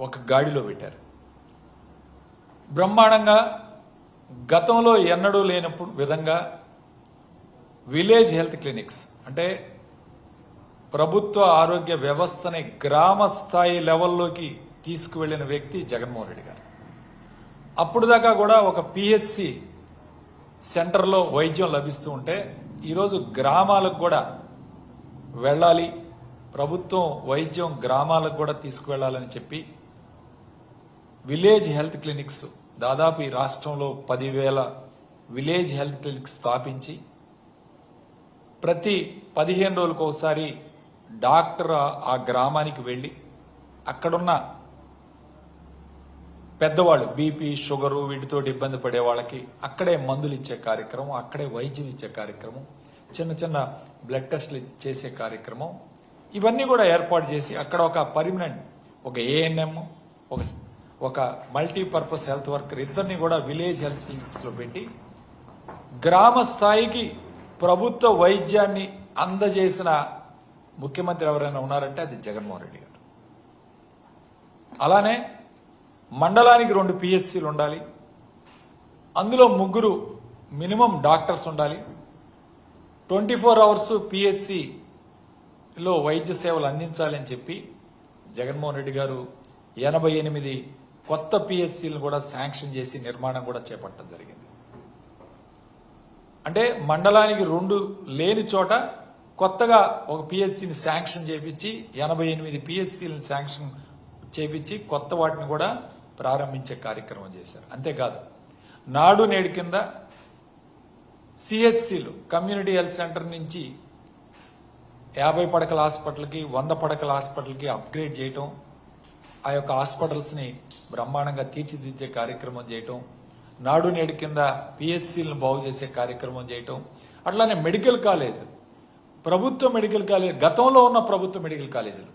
ఒక గాడిలో పెట్టారు. బ్రహ్మాండంగా గతంలో ఎన్నడూ లేనప్పుడు విధంగా విలేజ్ హెల్త్ క్లినిక్స్ అంటే ప్రభుత్వ ఆరోగ్య వ్యవస్థని గ్రామ స్థాయి లెవెల్లోకి తీసుకువెళ్లిన వ్యక్తి జగన్మోహన్ రెడ్డి గారు. అప్పుడు దాకా కూడా ఒక పిహెచ్సి సెంటర్లో వైద్యం లభిస్తూ ఉంటే ఈరోజు గ్రామాలకు కూడా వెళ్ళాలి, ప్రభుత్వం వైద్యం గ్రామాలకు కూడా తీసుకువెళ్లాలని చెప్పి విలేజ్ హెల్త్ క్లినిక్స్ దాదాపు ఈ రాష్ట్రంలో 10,000 విలేజ్ హెల్త్ క్లినిక్స్ స్థాపించి ప్రతి 15 రోజులకు ఒకసారి డాక్టర్ ఆ గ్రామానికి వెళ్ళి అక్కడున్న పెద్దవాళ్ళు బీపీ షుగరు వీటితో ఇబ్బంది పడే వాళ్ళకి అక్కడే మందులు ఇచ్చే కార్యక్రమం, అక్కడే వైద్యం ఇచ్చే కార్యక్రమం, చిన్న చిన్న బ్లడ్ టెస్టులు చేసే కార్యక్రమం ఇవన్నీ కూడా ఏర్పాటు చేసి అక్కడ ఒక పర్మనెంట్ ఒక ఏఎన్ఎం ఒక మల్టీపర్పస్ హెల్త్ వర్కర్ ఇద్దరిని కూడా విలేజ్ హెల్త్ క్లినిక్స్ లో పెట్టి గ్రామ స్థాయికి ప్రభుత్వ వైద్యాన్ని అందజేసిన ముఖ్యమంత్రి ఎవరైనా ఉన్నారంటే అది జగన్మోహన్ రెడ్డి గారు. అలానే మండలానికి 2 పిహెచ్సిలు ఉండాలి, అందులో 3 మినిమం డాక్టర్స్ ఉండాలి, 24 అవర్స్ పిహెచ్సిలో వైద్య సేవలు అందించాలి అని చెప్పి జగన్మోహన్ రెడ్డి గారు 88 కొత్త పిహెచ్సిలను కూడా శాంక్షన్ చేసి నిర్మాణం కూడా చేపట్టడం జరిగింది. అంటే మండలానికి 2 లేని చోట కొత్తగా ఒక పిహెచ్సిని శాంక్షన్ చేపించి 88 పిహెచ్సిలను శాంక్షన్ చేపించి కొత్త వాటిని కూడా ప్రారంభించే కార్యక్రమం చేశారు. అంతేకాదు నాడు నేడు కింద సిహెచ్సిలు కమ్యూనిటీ హెల్త్ సెంటర్ నుంచి 50 పడకల హాస్పిటల్కి 100 పడకల హాస్పిటల్కి అప్గ్రేడ్ చేయటం, ఆ యొక్క హాస్పిటల్స్ ని బ్రహ్మాండంగా తీర్చిదిద్దే కార్యక్రమం చేయటం, నాడు నేడు కింద పిహెచ్సిలను బాగు చేసే కార్యక్రమం చేయటం, అట్లానే మెడికల్ కాలేజ్ ప్రభుత్వ మెడికల్ కాలేజ్ గతంలో ఉన్న ప్రభుత్వ మెడికల్ కాలేజీలు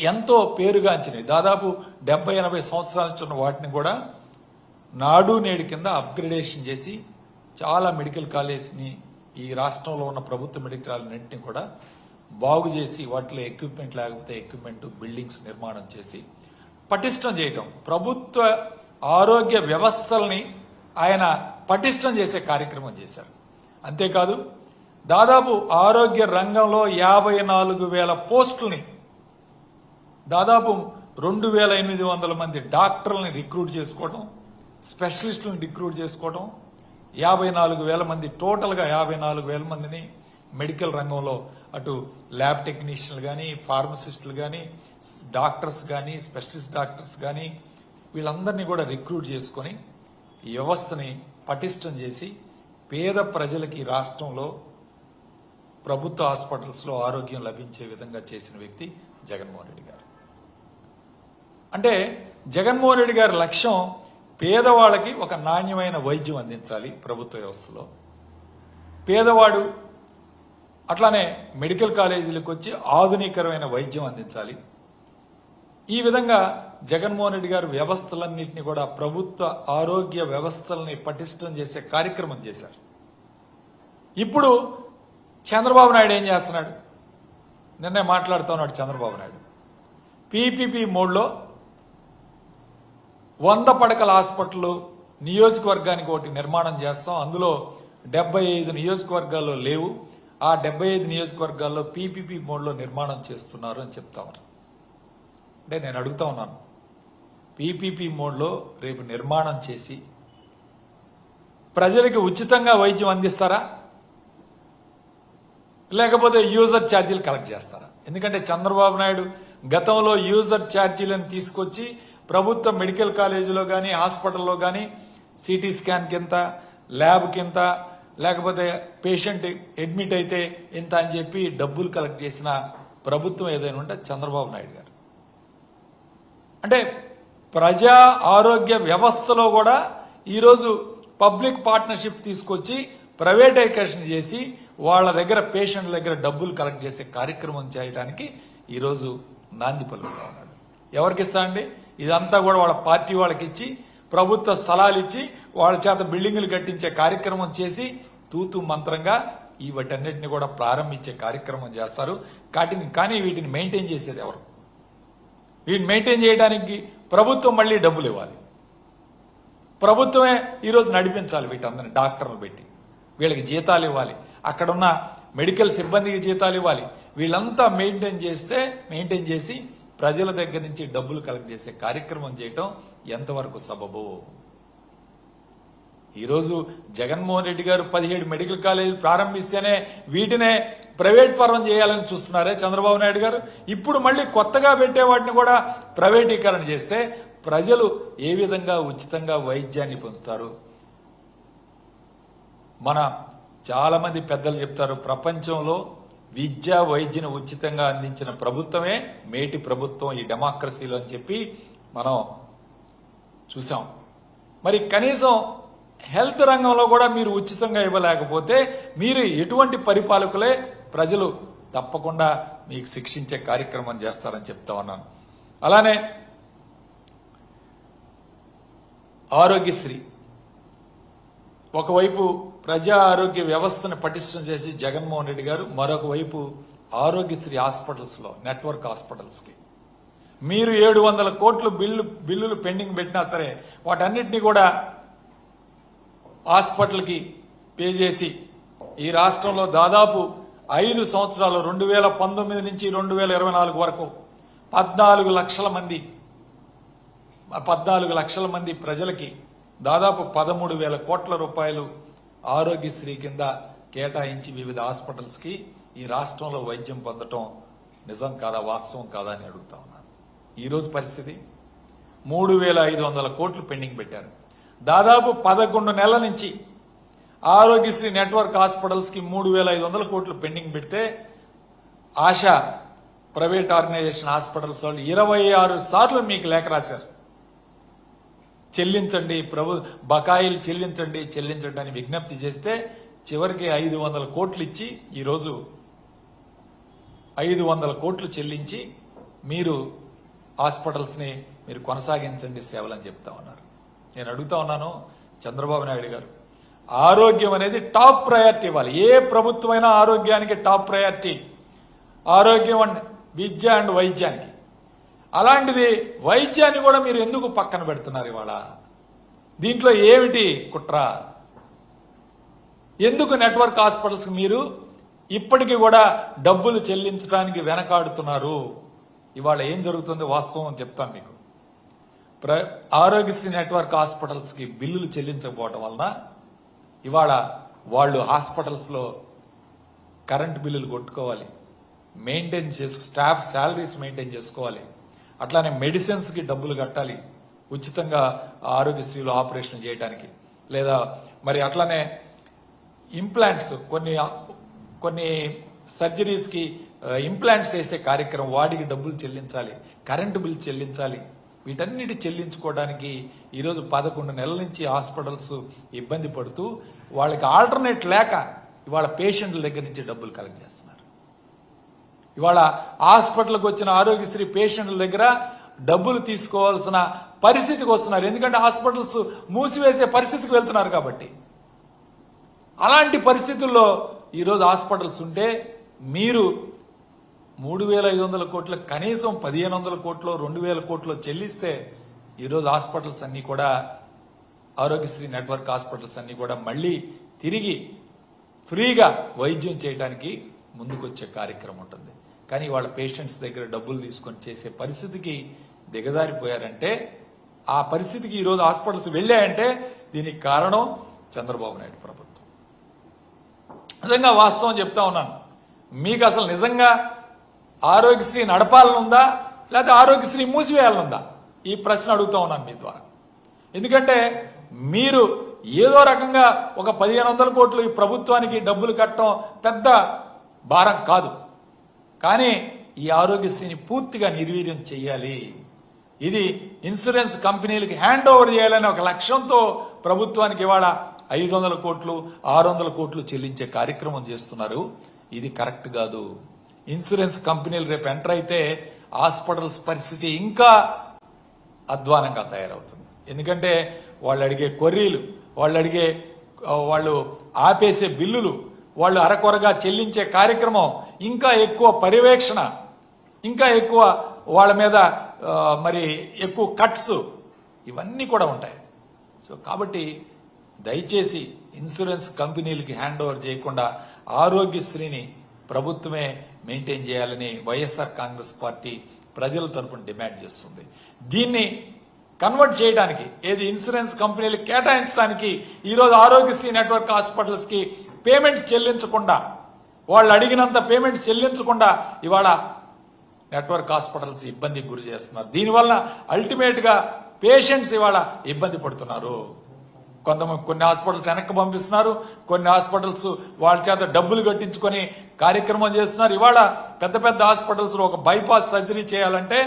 ఎంతో పేరుగాంచినాయి, దాదాపు 70-80 సంవత్సరాల నుంచి ఉన్న వాటిని కూడా నాడు నేడు కింద అప్గ్రేడేషన్ చేసి చాలా మెడికల్ కాలేజ్ని ఈ రాష్ట్రంలో ఉన్న ప్రభుత్వ మెడికల్ కాలేజీని కూడా బాగు చేసి వాటిలో ఎక్విప్మెంట్ లేకపోతే ఎక్విప్మెంట్ బిల్డింగ్స్ నిర్మాణం చేసి పటిష్టం చేయడం, ప్రభుత్వ ఆరోగ్య వ్యవస్థల్ని ఆయన పటిష్టం చేసే కార్యక్రమం చేశారు. అంతేకాదు దాదాపు ఆరోగ్య రంగంలో 54,000 పోస్టుల్ని దాదాపు 2,800 మంది డాక్టర్లని రిక్రూట్ చేసుకోవడం, స్పెషలిస్టులను రిక్రూట్ చేసుకోవడం, 54,000 మంది టోటల్గా 54,000 మందిని మెడికల్ రంగంలో అటు ల్యాబ్ టెక్నీషియన్లు కానీ ఫార్మసిస్టులు కానీ డాక్టర్స్ కానీ స్పెషలిస్ట్ డాక్టర్స్ కానీ వీళ్ళందరినీ కూడా రిక్రూట్ చేసుకొని ఈ వ్యవస్థని పటిష్టం చేసి పేద ప్రజలకి రాష్ట్రంలో ప్రభుత్వ హాస్పిటల్స్లో ఆరోగ్యం లభించే విధంగా చేసిన వ్యక్తి జగన్మోహన్ రెడ్డి గారు. అంటే జగన్మోహన్ రెడ్డి గారి లక్ష్యం పేదవాళ్ళకి ఒక నాణ్యమైన వైద్యం అందించాలి ప్రభుత్వ వ్యవస్థలో. పేదవాడు అట్లానే మెడికల్ కాలేజీలకు వచ్చి ఆధునికరమైన వైద్యం అందించాలి. ఈ విధంగా జగన్మోహన్ రెడ్డి గారు వ్యవస్థలన్నింటినీ కూడా ప్రభుత్వ ఆరోగ్య వ్యవస్థల్ని పటిష్టం చేసే కార్యక్రమం చేశారు. ఇప్పుడు చంద్రబాబు నాయుడు ఏం చేస్తున్నాడు? నిన్నే మాట్లాడుతూ ఉన్నాడు చంద్రబాబు నాయుడు. పీపీపీ మోడ్లో 100 పడకల హాస్పిటల్ నియోజకవర్గానికి ఒకటి నిర్మాణం చేస్తాం, అందులో 75 నియోజకవర్గాల్లో లేవు, ఆ 75 నియోజకవర్గాల్లో పీపీపీ మోడ్లో నిర్మాణం చేస్తున్నారు అని చెప్తా ఉన్నారు. అంటే నేను అడుగుతా ఉన్నాను, పీపీపీ మోడ్లో రేపు నిర్మాణం చేసి ప్రజలకు ఉచితంగా వైద్యం అందిస్తారా, లేకపోతే యూజర్ ఛార్జీలు కలెక్ట్ చేస్తారా? ఎందుకంటే చంద్రబాబు నాయుడు గతంలో యూజర్ ఛార్జీలను తీసుకొచ్చి ప్రభుత్వ మెడికల్ కాలేజీలో కానీ హాస్పిటల్లో కానీ సిటీ స్కాన్ కింద ల్యాబ్ కింద లేకపోతే పేషెంట్ అడ్మిట్ అయితే ఇంత అని చెప్పి డబ్బులు కలెక్ట్ చేసిన ప్రభుత్వం ఏదైనా ఉంటే చంద్రబాబు నాయుడు గారు. అంటే ప్రజా ఆరోగ్య వ్యవస్థలో కూడా ఈరోజు పబ్లిక్ పార్ట్నర్షిప్ తీసుకొచ్చి ప్రైవేటైజేషన్ చేసి వాళ్ళ దగ్గర పేషెంట్ల దగ్గర డబ్బులు కలెక్ట్ చేసే కార్యక్రమం చేయడానికి ఈరోజు నాంది పలుకుతా ఉన్నాడు. ఎవరికి ఇస్తా అండి? ఇదంతా కూడా వాళ్ళ పార్టీ వాళ్ళకి ఇచ్చి ప్రభుత్వ స్థలాలు ఇచ్చి వాళ్ళ చేత బిల్డింగులు కట్టించే కార్యక్రమం చేసి తూతు మంత్రంగా ఈ వాటన్నిటిని కూడా ప్రారంభించే కార్యక్రమం చేస్తారు. కానీ వీటిని మెయింటైన్ చేసేది ఎవరు? వీటిని మెయింటైన్ చేయడానికి ప్రభుత్వం మళ్ళీ డబ్బులు ఇవ్వాలి. ప్రభుత్వమే ఈరోజు నడిపించాలి వీటందరినీ, డాక్టర్లు పెట్టి వీళ్ళకి జీతాలు ఇవ్వాలి, అక్కడున్న మెడికల్ సిబ్బందికి జీతాలు ఇవ్వాలి. వీళ్ళంతా మెయింటైన్ చేసి ప్రజల దగ్గర నుంచి డబ్బులు కలెక్ట్ చేసే కార్యక్రమం చేయటం ఎంతవరకు సబబు? ఈరోజు జగన్మోహన్ రెడ్డి గారు 17 మెడికల్ కాలేజీలు ప్రారంభిస్తేనే వీటినే ప్రైవేట్ పరం చేయాలని చూస్తున్నారే చంద్రబాబు నాయుడు గారు. ఇప్పుడు మళ్ళీ కొత్తగా పెట్టే వాటిని కూడా ప్రైవేటీకరణ చేస్తే ప్రజలు ఏ విధంగా ఉచితంగా వైద్యాన్ని పొందుతారు? మన చాలా మంది పెద్దలు చెప్తారు, ప్రపంచంలో విద్యా వైద్యను ఉచితంగా అందించిన ప్రభుత్వమే మేటి ప్రభుత్వం ఈ డెమోక్రసీలో అని చెప్పి మనం చూసాం. మరి కనీసం హెల్త్ రంగంలో కూడా మీరు ఉచితంగా ఇవ్వలేకపోతే మీరు ఎటువంటి పరిపాలకులే? ప్రజలు తప్పకుండా మీకు శిక్షించే కార్యక్రమం చేస్తారని చెప్తా ఉన్నాను. అలానే ఆరోగ్యశ్రీ, ఒకవైపు ప్రజా ఆరోగ్య వ్యవస్థను పటిష్టం చేసి జగన్మోహన్ రెడ్డి గారు, మరొక వైపు ఆరోగ్యశ్రీ హాస్పిటల్స్ లో నెట్వర్క్ హాస్పిటల్స్ కి మీరు 700 కోట్లు బిల్లులు పెండింగ్ పెట్టినా సరే వాటన్నిటినీ కూడా హాస్పిటల్కి పే చేసి ఈ రాష్ట్రంలో దాదాపు 5 సంవత్సరాలు 2019 నుంచి 2024 వరకు 14 లక్షల మంది ప్రజలకి దాదాపు 13,000 కోట్ల రూపాయలు ఆరోగ్యశ్రీ కింద కేటాయించి వివిధ హాస్పిటల్స్ కి ఈ రాష్ట్రంలో వైద్యం పొందటం నిజం కాదా, వాస్తవం కాదా అని అడుగుతా ఉన్నాను. ఈ రోజు పరిస్థితి 3,500 కోట్లు పెండింగ్ పెట్టారు. దాదాపు 11 నెలల నుంచి ఆరోగ్యశ్రీ నెట్వర్క్ హాస్పిటల్స్ కి 3,500 కోట్లు పెండింగ్ పెడితే ఆశా ప్రైవేట్ ఆర్గనైజేషన్ హాస్పిటల్స్ వాళ్ళు 26 సార్లు మీకు లేఖ రాశారు, చెల్లించండి, బకాయిలు చెల్లించండి అని విజ్ఞప్తి చేస్తే చివరికి 500 కోట్లు ఇచ్చి ఈరోజు 500 కోట్లు చెల్లించి మీరు హాస్పిటల్స్ ని మీరు కొనసాగించండి సేవలని చెప్తా ఉన్నారు. నేను అడుగుతా ఉన్నాను చంద్రబాబు నాయుడు గారు, ఆరోగ్యం అనేది టాప్ ప్రయారిటీ ఇవ్వాలి. ఏ ప్రభుత్వమైనా ఆరోగ్యానికి టాప్ ప్రయారిటీ, ఆరోగ్యం అండ్ విద్య అండ్ వైద్యానికి. అలాంటిది వైద్యాన్ని కూడా మీరు ఎందుకు పక్కన పెడుతున్నారు ఇవాళ? దీంట్లో ఏమిటి కుట్ర? ఎందుకు నెట్వర్క్ హాస్పిటల్స్ మీరు ఇప్పటికీ కూడా డబ్బులు చెల్లించడానికి వెనకాడుతున్నారు? ఇవాళ ఏం జరుగుతుంది వాస్తవం చెప్తాను మీకు. ఆరోగ్యశ్రీ నెట్వర్క్ హాస్పిటల్స్ కి బిల్లులు చెల్లించకపోవడం వలన ఇవాళ వాళ్ళు హాస్పిటల్స్ లో కరెంటు బిల్లులు కొట్టుకోవాలి, స్టాఫ్ శాలరీస్ మెయింటైన్ చేసుకోవాలి, అట్లానే మెడిసిన్స్ కి డబ్బులు కట్టాలి ఉచితంగా ఆరోగ్యశ్రీలో ఆపరేషన్ చేయడానికి. లేదా మరి అట్లానే ఇంప్లాంట్స్, కొన్ని సర్జరీస్ కి ఇంప్లాంట్స్ వేసే కార్యక్రమం, వాటికి డబ్బులు చెల్లించాలి, కరెంటు బిల్ చెల్లించాలి. వీటన్నిటి చెల్లించుకోవడానికి ఈరోజు 11 నెలల నుంచి హాస్పిటల్స్ ఇబ్బంది పడుతూ వాళ్ళకి ఆల్టర్నేట్ లేక ఇవాళ పేషెంట్ల దగ్గర నుంచి డబ్బులు కలెక్ట్ చేస్తున్నారు. ఇవాళ హాస్పిటల్కి వచ్చిన ఆరోగ్యశ్రీ పేషెంట్ల దగ్గర డబ్బులు తీసుకోవాల్సిన పరిస్థితికి వస్తున్నారు. ఎందుకంటే హాస్పిటల్స్ మూసివేసే పరిస్థితికి వెళ్తున్నారు కాబట్టి. అలాంటి పరిస్థితుల్లో ఈరోజు హాస్పిటల్స్ ఉంటే మీరు 3,500 కోట్ల కనీసం 1,500 కోట్లు 2,000 కోట్లు చెల్లిస్తే ఈరోజు హాస్పిటల్స్ అన్ని కూడా, ఆరోగ్యశ్రీ నెట్వర్క్ హాస్పిటల్స్ అన్ని కూడా మళ్లీ తిరిగి ఫ్రీగా వైద్యం చేయడానికి ముందుకొచ్చే కార్యక్రమం ఉంటుంది. కానీ వాళ్ళ పేషెంట్స్ దగ్గర డబ్బులు తీసుకొని చేసే పరిస్థితికి దిగజారిపోయారంటే, ఆ పరిస్థితికి ఈరోజు హాస్పిటల్స్ వెళ్ళాయంటే దీనికి కారణం చంద్రబాబు నాయుడు ప్రభుత్వం. నిజంగా వాస్తవం చెప్తా ఉన్నాను, మీకు అసలు నిజంగా ఆరోగ్యశ్రీ నడపాలనుందా లేకపోతే ఆరోగ్యశ్రీ మూసివేయాలనుందా? ఈ ప్రశ్న అడుగుతా ఉన్నాను మీ ద్వారా. ఎందుకంటే మీరు ఏదో రకంగా ఒక 1,500 కోట్లు ఈ ప్రభుత్వానికి డబ్బులు కట్టడం పెద్ద భారం కాదు, కానీ ఈ ఆరోగ్యశ్రీని పూర్తిగా నిర్వీర్యం చేయాలి. ఇది ఇన్సూరెన్స్ కంపెనీలకు హ్యాండ్ ఓవర్ చేయాలనే ఒక లక్ష్యంతో ప్రభుత్వానికి ఇవాళ 500 కోట్లు 600 కోట్లు చెల్లించే కార్యక్రమం చేస్తున్నారు. ఇది కరెక్ట్ కాదు. ఇన్సూరెన్స్ కంపెనీలు రేపు ఎంటర్ అయితే హాస్పిటల్స్ పరిస్థితి ఇంకా అధ్వానంగా తయారవుతుంది. ఎందుకంటే వాళ్ళు అడిగే కొర్రీలు, వాళ్ళు ఆపేసే బిల్లులు, వాళ్ళు అరకొరగా చెల్లించే కార్యక్రమం, ఇంకా ఎక్కువ పర్యవేక్షణ, ఇంకా ఎక్కువ వాళ్ళ మీద మరి ఎక్కువ కట్స్ ఇవన్నీ కూడా ఉంటాయి. సో కాబట్టి దయచేసి ఇన్సూరెన్స్ కంపెనీలకి హ్యాండ్ ఓవర్ చేయకుండా ఆరోగ్యశ్రీని ప్రభుత్వమే మెయింటైన్ చేయాలని వైఎస్ఆర్ కాంగ్రెస్ పార్టీ ప్రజల తరపున డిమాండ్ చేస్తుంది. దీన్ని కన్వర్ట్ చేయడానికి ఏది ఇన్సూరెన్స్ కంపెనీలకు కేటాయించడానికి ఈరోజు ఆరోగ్యశ్రీ నెట్వర్క్ హాస్పిటల్స్ కి పేమెంట్స్ చెల్లించకుండా, వాళ్ళు అడిగినంత పేమెంట్స్ చెల్లించకుండా ఇవాళ నెట్వర్క్ హాస్పిటల్స్ ఇబ్బందికి గురి చేస్తున్నారు. దీనివల్ల అల్టిమేట్ గా పేషెంట్స్ ఇవాళ ఇబ్బంది పడుతున్నారు. కొన్ని హాస్పిటల్స్ వెనక్కి పంపిస్తున్నారు, కొన్ని హాస్పిటల్స్ వాళ్ళ చేత డబ్బులు కట్టించుకొని కార్యక్రమం చేస్తున్నారు. ఇవాళ పెద్ద పెద్ద హాస్పిటల్స్ లో ఒక బైపాస్ సర్జరీ చేయాలంటే